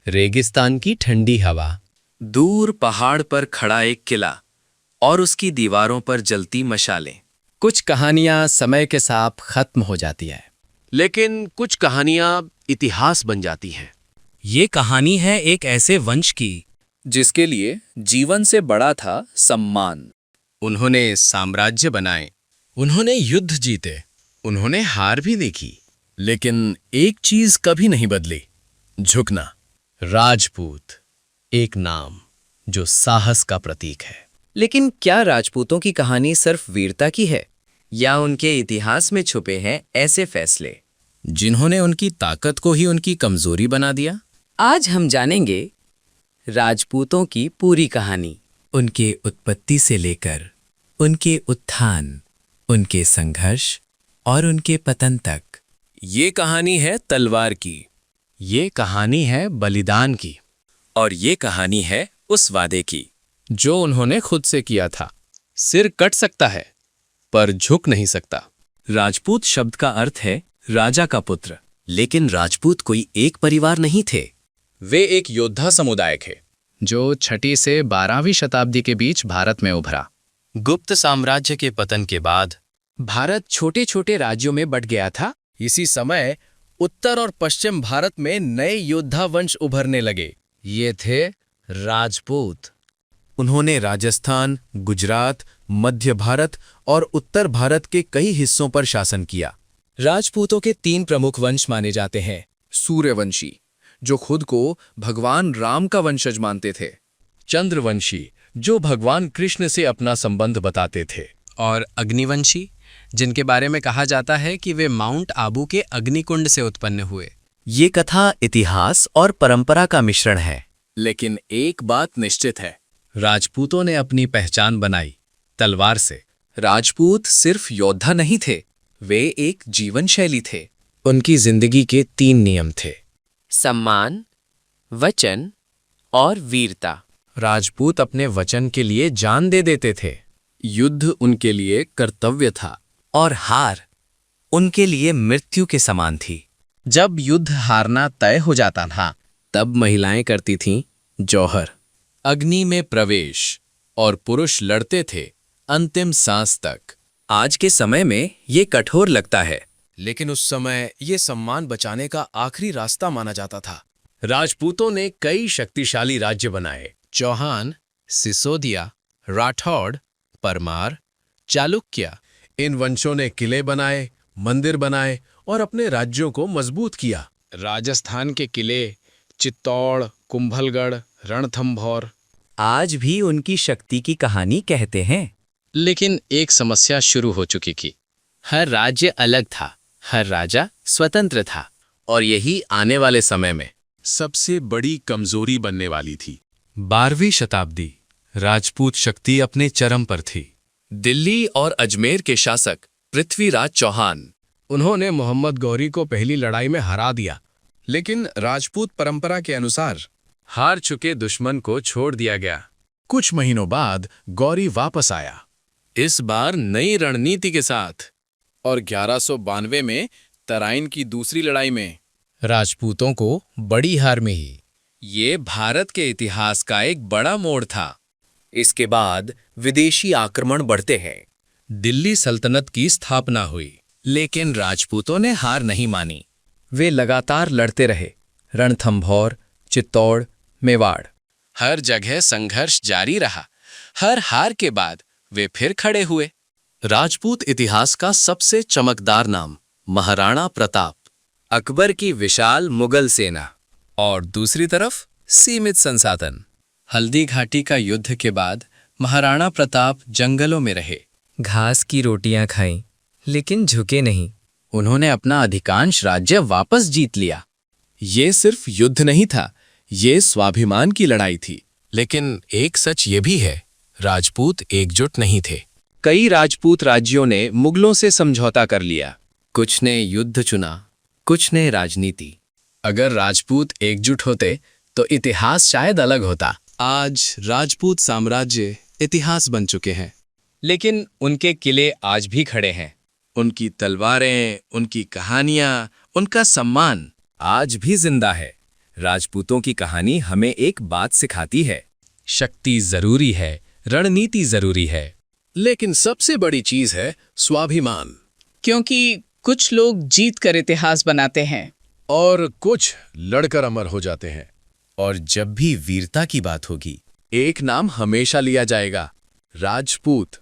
रेगिस्तान की ठंडी हवा। दूर पहाड़ पर खड़ा एक किला और उसकी दीवारों पर जलती मशालें। कुछ कहानियां समय के साथ खत्म हो जाती है, लेकिन कुछ कहानियां इतिहास बन जाती हैं। ये कहानी है एक ऐसे वंश की जिसके लिए जीवन से बड़ा था सम्मान। उन्होंने साम्राज्य बनाए, उन्होंने युद्ध जीते, उन्होंने हार भी देखी, लेकिन एक चीज कभी नहीं बदली, झुकना। राजपूत, एक नाम जो साहस का प्रतीक है। लेकिन क्या राजपूतों की कहानी सिर्फ वीरता की है, या उनके इतिहास में छुपे हैं ऐसे फैसले जिन्होंने उनकी ताकत को ही उनकी कमजोरी बना दिया? आज हम जानेंगे राजपूतों की पूरी कहानी, उनके उत्पत्ति से लेकर उनके उत्थान, उनके संघर्ष और उनके पतन तक। ये कहानी है तलवार की, ये कहानी है बलिदान की, और ये कहानी है उस वादे की जो उन्होंने खुद से किया था। सिर कट सकता है पर झुक नहीं सकता। राजपूत शब्द का अर्थ है राजा का पुत्र, लेकिन राजपूत कोई एक परिवार नहीं थे। वे एक योद्धा समुदाय थे जो 6वीं से 12वीं शताब्दी के बीच भारत में उभरा। गुप्त साम्राज्य के पतन के बाद भारत छोटे छोटे राज्यों में बंट गया था। इसी समय उत्तर और पश्चिम भारत में नए योद्धा वंश उभरने लगे। ये थे राजपूत। उन्होंने राजस्थान, गुजरात, मध्य भारत और उत्तर भारत के कई हिस्सों पर शासन किया। राजपूतों के 3 प्रमुख वंश माने जाते हैं। सूर्यवंशी, जो खुद को भगवान राम का वंशज मानते थे। चंद्रवंशी, जो भगवान कृष्ण से अपना संबंध बताते थे। और अग्निवंशी, जिनके बारे में कहा जाता है कि वे माउंट आबू के अग्निकुंड से उत्पन्न हुए। ये कथा इतिहास और परंपरा का मिश्रण है। लेकिन एक बात निश्चित है, राजपूतों ने अपनी पहचान बनाई तलवार से। राजपूत सिर्फ योद्धा नहीं थे, वे एक जीवन शैली थे। उनकी जिंदगी के 3 नियम थे: सम्मान, वचन और वीरता। राजपूत अपने वचन के लिए जान दे देते थे। युद्ध उनके लिए कर्तव्य था, और हार उनके लिए मृत्यु के समान थी। जब युद्ध हारना तय हो जाता था, तब महिलाएं करती थीं जौहर, अग्नि में प्रवेश, और पुरुष लड़ते थे अंतिम सांस तक। आज के समय में ये कठोर लगता है, लेकिन उस समय ये सम्मान बचाने का आखिरी रास्ता माना जाता था। राजपूतों ने कई शक्तिशाली राज्य बनाए: चौहान, सिसोदिया, राठौड़, परमार, चालुक्य। इन वंशों ने किले बनाए, मंदिर बनाए और अपने राज्यों को मजबूत किया। राजस्थान के किले चित्तौड़, कुंभलगढ़, रणथंभौर आज भी उनकी शक्ति की कहानी कहते हैं। लेकिन एक समस्या शुरू हो चुकी थी। हर राज्य अलग था, हर राजा स्वतंत्र था, और यही आने वाले समय में सबसे बड़ी कमजोरी बनने वाली थी। 12वीं शताब्दी, राजपूत शक्ति अपने चरम पर थी। दिल्ली और अजमेर के शासक पृथ्वीराज चौहान, उन्होंने मोहम्मद गौरी को पहली लड़ाई में हरा दिया, लेकिन राजपूत परंपरा के अनुसार हार चुके दुश्मन को छोड़ दिया गया। कुछ महीनों बाद गौरी वापस आया, इस बार नई रणनीति के साथ। और 1192 में तराइन की दूसरी लड़ाई में राजपूतों को बड़ी हार में ही ये भारत के इतिहास का एक बड़ा मोड़ था। इसके बाद विदेशी आक्रमण बढ़ते हैं। दिल्ली सल्तनत की स्थापना हुई, लेकिन राजपूतों ने हार नहीं मानी। वे लगातार लड़ते रहे। रणथंभौर, चित्तौड़, मेवाड़, हर जगह संघर्ष जारी रहा। हर हार के बाद वे फिर खड़े हुए। राजपूत इतिहास का सबसे चमकदार नाम महाराणा प्रताप। अकबर की विशाल मुगल सेना, और दूसरी तरफ सीमित संसाधन। हल्दी घाटी का युद्ध के बाद महाराणा प्रताप जंगलों में रहे। घास की रोटियां खाईं, लेकिन झुके नहीं। उन्होंने अपना अधिकांश राज्य वापस जीत लिया। ये सिर्फ युद्ध नहीं था, ये स्वाभिमान की लड़ाई थी। लेकिन एक सच ये भी है, राजपूत एकजुट नहीं थे। कई राजपूत राज्यों ने मुगलों से समझौता कर लिया। कुछ ने युद्ध चुना, कुछ ने राजनीति। अगर राजपूत एकजुट होते तो इतिहास शायद अलग होता। आज राजपूत साम्राज्य इतिहास बन चुके हैं, लेकिन उनके किले आज भी खड़े हैं। उनकी तलवारें, उनकी कहानियां, उनका सम्मान आज भी जिंदा है। राजपूतों की कहानी हमें एक बात सिखाती है। शक्ति जरूरी है, रणनीति जरूरी है। लेकिन सबसे बड़ी चीज है स्वाभिमान। क्योंकि कुछ लोग जीत कर इतिहास बनाते हैं और कुछ लड़कर अमर हो जाते हैं। और जब भी वीरता की बात होगी, एक नाम हमेशा लिया जाएगा, राजपूत।